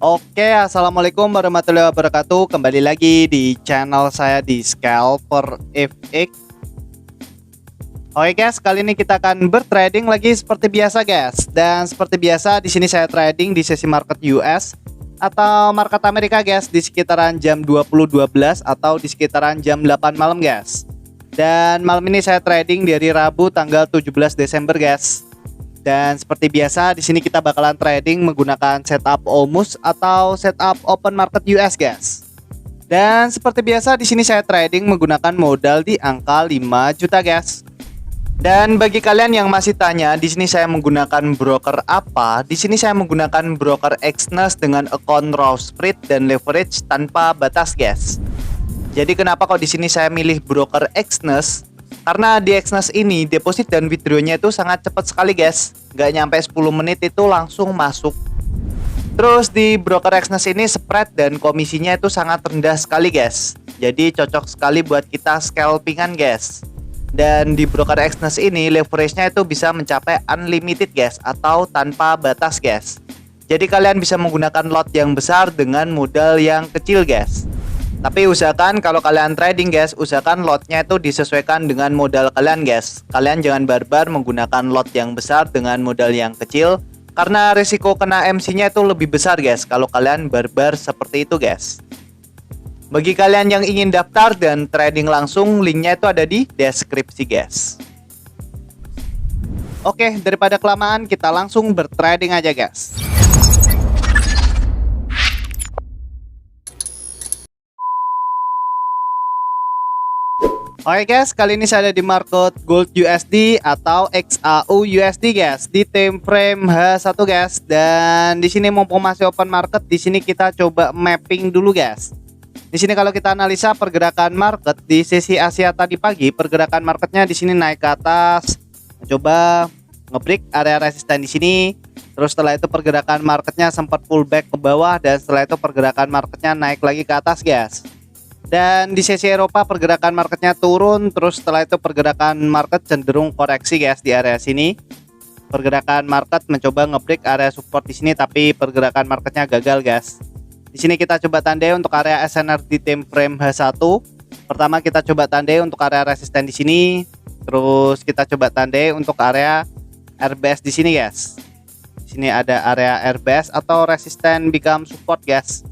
Oke, assalamualaikum warahmatullahi wabarakatuh. Kembali lagi di channel saya di Scalper FX. Oke guys, kali ini kita akan bertrading lagi seperti biasa guys. Dan seperti biasa di sini saya trading di sesi market US atau market Amerika guys di sekitaran jam 20.12 atau di sekitaran jam 8 malam guys. Dan malam ini saya trading dari Rabu tanggal 17 Desember guys. Dan seperti biasa di sini kita bakalan trading menggunakan setup OMUS atau setup open market US guys. Dan seperti biasa di sini saya trading menggunakan modal di angka 5 juta guys. Dan bagi kalian yang masih tanya di sini saya menggunakan broker apa? Di sini saya menggunakan broker Exness dengan account raw spread dan leverage tanpa batas guys. Jadi kenapa kok di sini saya milih broker Exness? Karena di Exness ini deposit dan withdrawnya itu sangat cepat sekali guys. Nggak nyampe 10 menit itu langsung masuk. Terus di broker Exness ini spread dan komisinya itu sangat rendah sekali guys. Jadi cocok sekali buat kita scalpingan guys. Dan di broker Exness ini leverage-nya itu bisa mencapai unlimited guys atau tanpa batas guys. Jadi kalian bisa menggunakan lot yang besar dengan modal yang kecil guys. Tapi usahakan kalau kalian trading guys, usahakan lotnya itu disesuaikan dengan modal kalian guys. Kalian jangan barbar menggunakan lot yang besar dengan modal yang kecil, karena risiko kena MC-nya itu lebih besar guys kalau kalian barbar seperti itu guys. Bagi kalian yang ingin daftar dan trading langsung, linknya itu ada di deskripsi guys. Oke, daripada kelamaan kita langsung bertrading aja guys. Oke guys, kali ini saya ada di market Gold USD atau XAU USD guys di time frame H1 guys. Dan di sini mumpung masih open market, di sini kita coba mapping dulu guys. Di sini kalau kita analisa pergerakan market di sesi Asia tadi pagi, pergerakan marketnya di sini naik ke atas, coba ngebreak area resisten di sini. Terus setelah itu pergerakan marketnya sempat pullback ke bawah dan setelah itu pergerakan marketnya naik lagi ke atas guys. Dan di sesi Eropa pergerakan marketnya turun, terus setelah itu pergerakan market cenderung koreksi guys di area sini. Pergerakan market mencoba ngebreak area support di sini tapi pergerakan marketnya gagal guys. Di sini kita coba tandai untuk area SNR di time frame H1. Pertama kita coba tandai untuk area resisten di sini, terus kita coba tandai untuk area RBS di sini guys. Di sini ada area RBS atau resisten become support guys.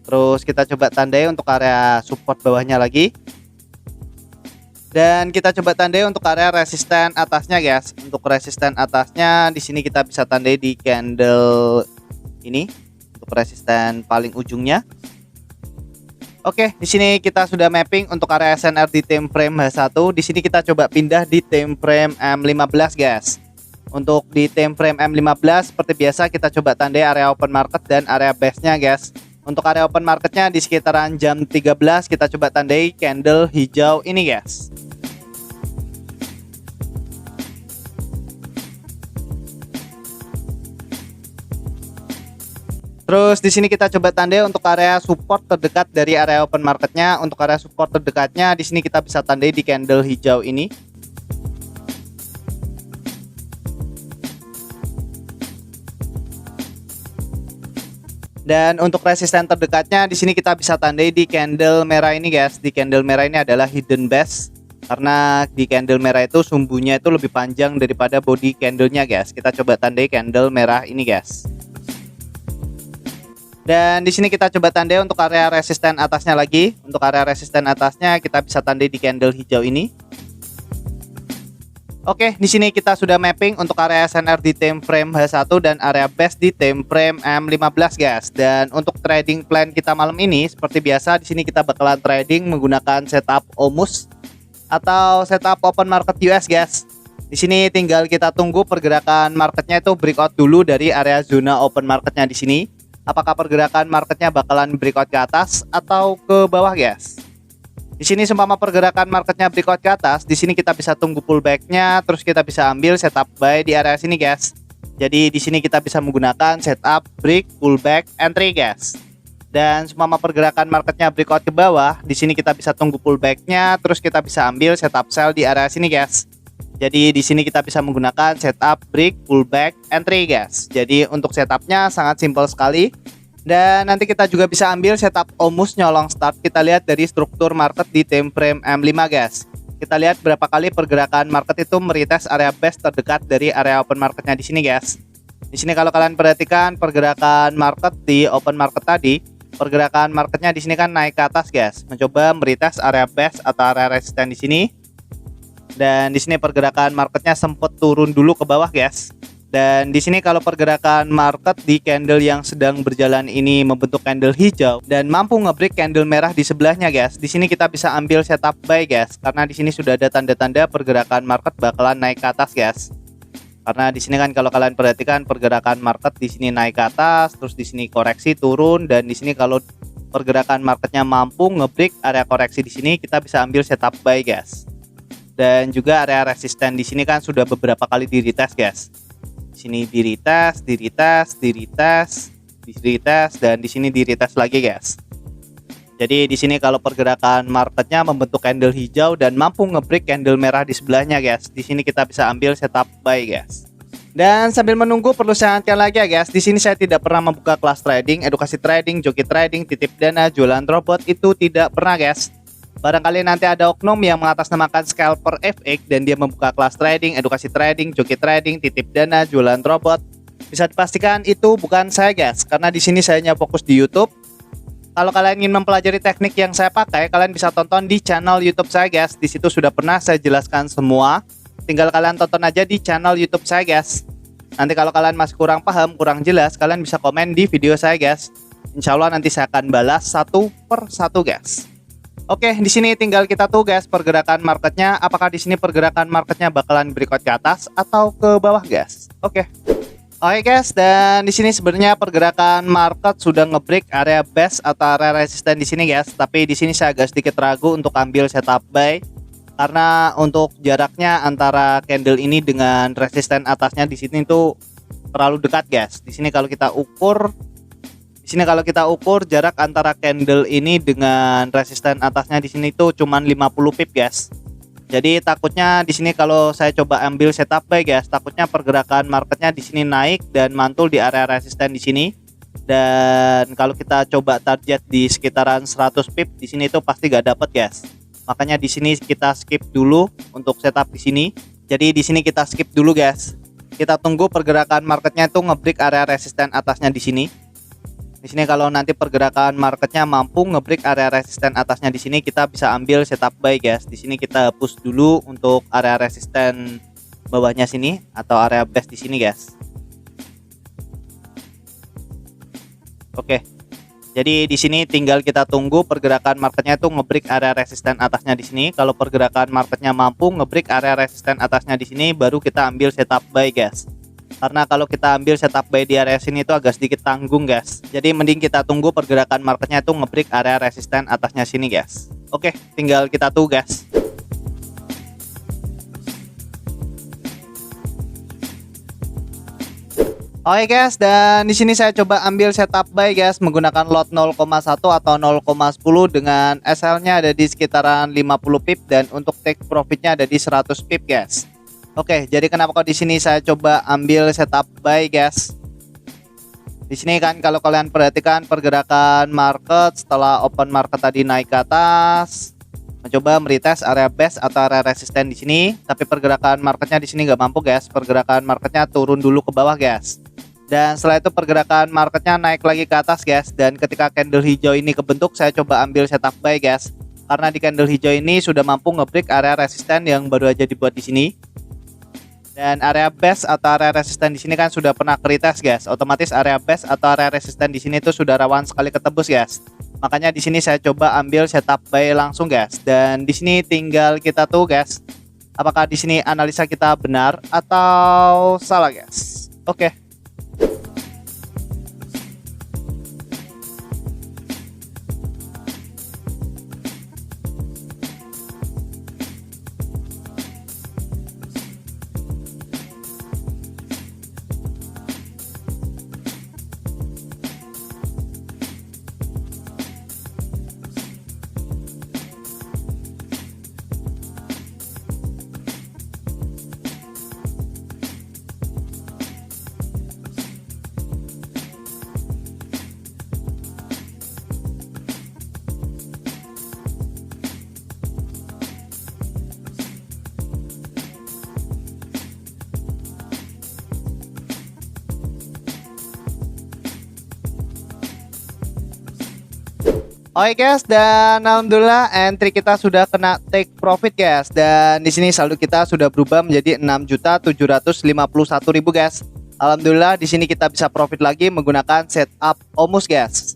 Terus kita coba tandai untuk area support bawahnya lagi. Dan kita coba tandai untuk area resisten atasnya guys. Untuk resisten atasnya di sini kita bisa tandai di candle ini. Untuk resisten paling ujungnya. Oke, di sini kita sudah mapping untuk area SNR di time frame H1. Di sini kita coba pindah di time frame M15 guys. Untuk di time frame M15 seperti biasa kita coba tandai area open market dan area base-nya guys. Untuk area open marketnya di sekitaran jam 13 kita coba tandai candle hijau ini guys. Terus di sini kita coba tandai untuk area support terdekat dari area open marketnya. Untuk area support terdekatnya di sini kita bisa tandai di candle hijau ini. Dan untuk resisten terdekatnya di sini kita bisa tandai di candle merah ini guys. Di candle merah ini adalah hidden base. Karena di candle merah itu sumbunya itu lebih panjang daripada body candlenya guys. Kita coba tandai candle merah ini guys. Dan di sini kita coba tandai untuk area resisten atasnya lagi. Untuk area resisten atasnya kita bisa tandai di candle hijau ini. Oke, di sini kita sudah mapping untuk area SNR di time frame H1 dan area base di time frame M15 guys. Dan untuk trading plan kita malam ini seperti biasa di sini kita bakalan trading menggunakan setup OMUS atau setup open market US guys. Di sini tinggal kita tunggu pergerakan marketnya itu breakout dulu dari area zona open marketnya di sini. Apakah pergerakan marketnya bakalan breakout ke atas atau ke bawah guys? Di sini seumpama pergerakan marketnya breakout ke atas, di sini kita bisa tunggu pullbacknya, terus kita bisa ambil setup buy di area sini guys. Jadi di sini kita bisa menggunakan setup break, pullback, entry guys. Dan seumpama pergerakan marketnya breakout ke bawah, di sini kita bisa tunggu pullbacknya, terus kita bisa ambil setup sell di area sini guys. Jadi di sini kita bisa menggunakan setup break, pullback, entry guys. Jadi untuk setupnya sangat simpel sekali. Dan nanti kita juga bisa ambil setup Omus nyolong start. Kita lihat dari struktur market di time frame M5 guys. Kita lihat berapa kali pergerakan market itu meretest area base terdekat dari area open marketnya di sini guys. Di sini kalau kalian perhatikan pergerakan market di open market tadi, pergerakan marketnya di sini kan naik ke atas guys, mencoba meretest area base atau area resisten di sini. Dan di sini pergerakan marketnya sempat turun dulu ke bawah guys. Dan di sini kalau pergerakan market di candle yang sedang berjalan ini membentuk candle hijau dan mampu ngebreak candle merah di sebelahnya guys. Di sini kita bisa ambil setup buy guys, karena di sini sudah ada tanda-tanda pergerakan market bakalan naik ke atas guys. Karena di sini kan kalau kalian perhatikan pergerakan market di sini naik ke atas, terus di sini koreksi turun, dan di sini kalau pergerakan marketnya mampu ngebreak area koreksi di sini, kita bisa ambil setup buy guys. Dan juga area resisten di sini kan sudah beberapa kali di retest guys. Sini di retest, dan di sini di retest lagi guys. Jadi di sini kalau pergerakan marketnya membentuk candle hijau dan mampu ngebreak candle merah di sebelahnya guys. Di sini kita bisa ambil setup buy guys. Dan sambil menunggu perlu saya ingatkan lagi ya guys, di sini saya tidak pernah membuka kelas trading, edukasi trading, joki trading, titip dana, jualan robot, itu tidak pernah guys. Barangkali nanti ada oknum yang mengatasnamakan scalper FX dan dia membuka kelas trading, edukasi trading, joki trading, titip dana, jualan robot. Bisa dipastikan itu bukan saya guys, karena di sini saya hanya fokus di YouTube. Kalau kalian ingin mempelajari teknik yang saya pakai, kalian bisa tonton di channel YouTube saya guys. Di situ sudah pernah saya jelaskan semua. Tinggal kalian tonton aja di channel YouTube saya guys. Nanti kalau kalian masih kurang paham, kurang jelas, kalian bisa komen di video saya guys. Insya Allah nanti saya akan balas satu per satu guys. Oke, di sini tinggal kita tuh guys pergerakan marketnya. Apakah di sini pergerakan marketnya bakalan breakout ke atas atau ke bawah guys? Oke guys, dan di sini sebenarnya pergerakan market sudah ngebreak area base atau area resisten di sini guys. Tapi di sini saya agak sedikit ragu untuk ambil setup buy karena untuk jaraknya antara candle ini dengan resisten atasnya di sini tuh terlalu dekat guys. Di sini kalau kita ukur jarak antara candle ini dengan resisten atasnya di sini tuh cuman 50 pip guys. Jadi takutnya di sini kalau saya coba ambil setup buy guys, takutnya pergerakan marketnya di sini naik dan mantul di area resisten di sini. Dan kalau kita coba target di sekitaran 100 pip di sini tuh pasti gak dapet guys. Makanya di sini kita skip dulu untuk setup di sini. Jadi di sini kita skip dulu guys. Kita tunggu pergerakan marketnya itu ngebreak area resisten atasnya di sini. Di sini kalau nanti pergerakan marketnya mampu ngebreak area resisten atasnya di sini, kita bisa ambil setup buy guys. Di sini kita hapus dulu untuk area resisten bawahnya sini atau area base di sini guys. Oke. Jadi di sini tinggal kita tunggu pergerakan marketnya itu ngebreak area resisten atasnya di sini. Kalau pergerakan marketnya mampu ngebreak area resisten atasnya di sini, baru kita ambil setup buy guys. Karena kalau kita ambil setup buy di area sini itu agak sedikit tanggung guys. Jadi mending kita tunggu pergerakan marketnya itu ngebreak area resisten atasnya sini guys. Oke, tinggal kita tunggu guys. Oke guys, dan di sini saya coba ambil setup buy guys menggunakan lot 0,1 atau 0,10 dengan SL-nya ada di sekitaran 50 pip dan untuk take profitnya ada di 100 pip guys. Oke, jadi kenapa kok di sini saya coba ambil setup buy guys? Di sini kan kalau kalian perhatikan pergerakan market setelah open market tadi naik ke atas, mencoba meretest area base atau area resisten di sini, tapi pergerakan marketnya di sini nggak mampu guys. Pergerakan marketnya turun dulu ke bawah guys. Dan setelah itu pergerakan marketnya naik lagi ke atas guys. Dan ketika candle hijau ini kebentuk, saya coba ambil setup buy guys. Karena di candle hijau ini sudah mampu ngebreak area resisten yang baru aja dibuat di sini. Dan area base atau area resisten di sini kan sudah pernah retest guys. Otomatis area base atau area resisten di sini tuh sudah rawan sekali ketebus guys. Makanya di sini saya coba ambil setup buy langsung guys. Dan di sini tinggal kita tuh guys, apakah di sini analisa kita benar atau salah guys. Oke. Oke guys, dan alhamdulillah entry kita sudah kena take profit guys. Dan di sini saldo kita sudah berubah menjadi 6.751.000 guys. Alhamdulillah di sini kita bisa profit lagi menggunakan setup OMUS guys,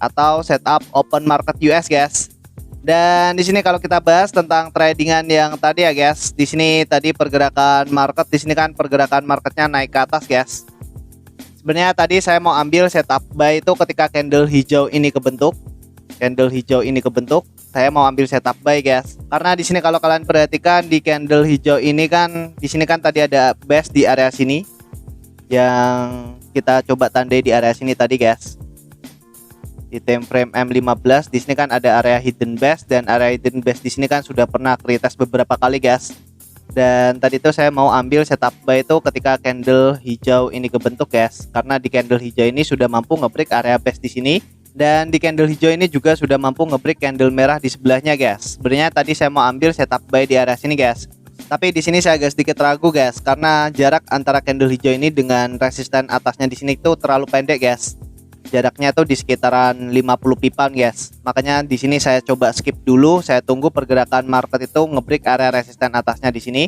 atau setup open market US guys. Dan di sini kalau kita bahas tentang tradingan yang tadi ya guys, di sini tadi pergerakan market, di sini kan pergerakan marketnya naik ke atas guys. Sebenarnya tadi saya mau ambil setup buy itu ketika candle hijau ini kebentuk. Saya mau ambil setup buy guys. Karena di sini kalau kalian perhatikan di candle hijau ini kan, di sini kan tadi ada base di area sini yang kita coba tandai di area sini tadi guys. Di time frame M15 di sini kan ada area hidden base, dan area hidden base di sini kan sudah pernah retest beberapa kali guys. Dan tadi itu saya mau ambil setup buy itu ketika candle hijau ini kebentuk guys. Karena di candle hijau ini sudah mampu nge-break area base di sini. Dan di candle hijau ini juga sudah mampu nge-break candle merah di sebelahnya guys. Sebenarnya tadi saya mau ambil setup buy di area sini guys. Tapi di sini saya agak sedikit ragu guys, karena jarak antara candle hijau ini dengan resisten atasnya di sini itu terlalu pendek guys. Jaraknya tuh di sekitaran 50 pipan guys. Makanya di sini saya coba skip dulu, saya tunggu pergerakan market itu nge-break area resisten atasnya di sini.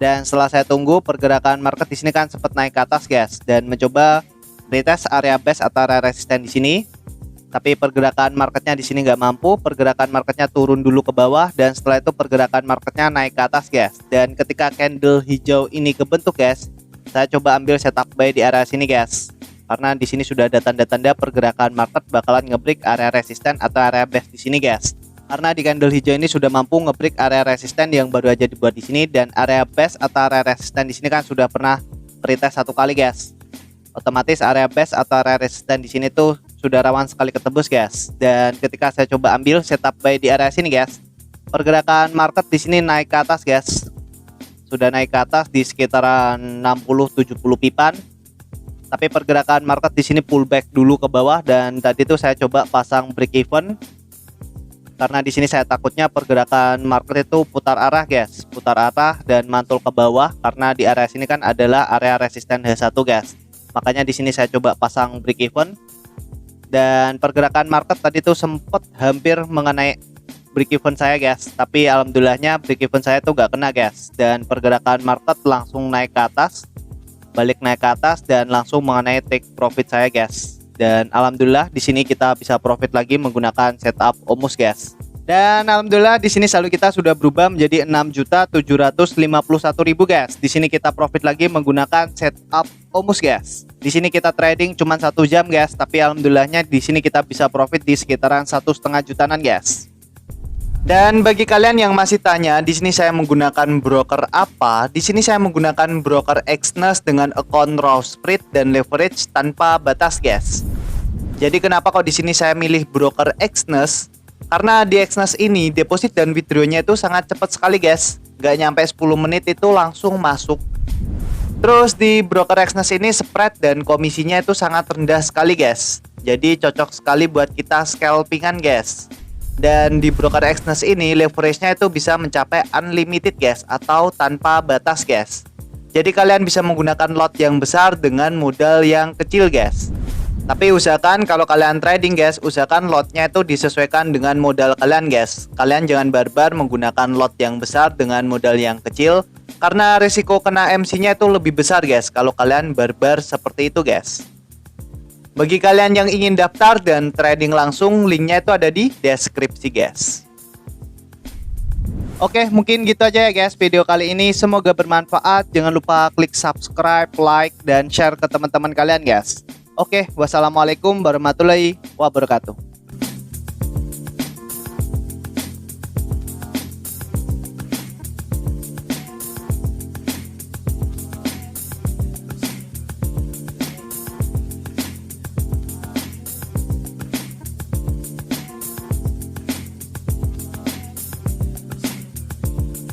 Dan setelah saya tunggu pergerakan market di sini kan sempat naik ke atas guys, dan mencoba retest area base atau area resisten di sini. Tapi pergerakan marketnya di sini nggak mampu, pergerakan marketnya turun dulu ke bawah, dan setelah itu pergerakan marketnya naik ke atas guys. Dan ketika candle hijau ini kebentuk guys, saya coba ambil setup buy di area sini guys. Karena di sini sudah ada tanda-tanda pergerakan market bakalan nge-break area resisten atau area base di sini guys. Karena di candle hijau ini sudah mampu nge-break area resisten yang baru aja dibuat di sini, dan area base atau area resisten di sini kan sudah pernah retest satu kali guys. Otomatis area base atau area resisten di sini tuh sudah rawan sekali ketebus guys. Dan ketika saya coba ambil setup buy di area sini guys, pergerakan market di sini naik ke atas guys. Sudah naik ke atas di sekitaran 60-70 pipan. Tapi pergerakan market di sini pullback dulu ke bawah, dan tadi tuh saya coba pasang break even. Karena di sini saya takutnya pergerakan market itu putar arah guys, putar arah dan mantul ke bawah, karena di area sini kan adalah area resisten H1 guys. Makanya di sini saya coba pasang break even. Dan pergerakan market tadi tuh sempat hampir mengenai break even saya guys, tapi alhamdulillahnya break even saya tuh gak kena guys. Dan pergerakan market langsung naik ke atas, balik naik ke atas, dan langsung mengenai take profit saya guys. Dan alhamdulillah di sini kita bisa profit lagi menggunakan setup OMUS guys. Dan alhamdulillah di sini saldo kita sudah berubah menjadi 6.751.000 guys. Di sini kita profit lagi menggunakan setup OMUS guys. Di sini kita trading cuma 1 jam guys, tapi alhamdulillahnya di sini kita bisa profit di sekitaran 1,5 jutaan guys. Dan bagi kalian yang masih tanya, di sini saya menggunakan broker apa? Di sini saya menggunakan broker Exness dengan account raw spread dan leverage tanpa batas guys. Jadi kenapa kok di sini saya milih broker Exness? Karena di Exness ini deposit dan withdrawnya itu sangat cepat sekali guys. Gak nyampe 10 menit itu langsung masuk. Terus di broker Exness ini spread dan komisinya itu sangat rendah sekali guys. Jadi cocok sekali buat kita scalpingan guys. Dan di broker Exness ini leverage-nya itu bisa mencapai unlimited guys, atau tanpa batas guys. Jadi kalian bisa menggunakan lot yang besar dengan modal yang kecil guys. Tapi usahakan kalau kalian trading guys, usahakan lotnya itu disesuaikan dengan modal kalian guys. Kalian jangan barbar menggunakan lot yang besar dengan modal yang kecil, karena risiko kena MC-nya itu lebih besar guys kalau kalian barbar seperti itu guys. Bagi kalian yang ingin daftar dan trading langsung, linknya itu ada di deskripsi guys. Oke, mungkin gitu aja ya guys video kali ini. Semoga bermanfaat. Jangan lupa klik subscribe, like, dan share ke teman-teman kalian guys. Oke, wassalamualaikum warahmatullahi wabarakatuh.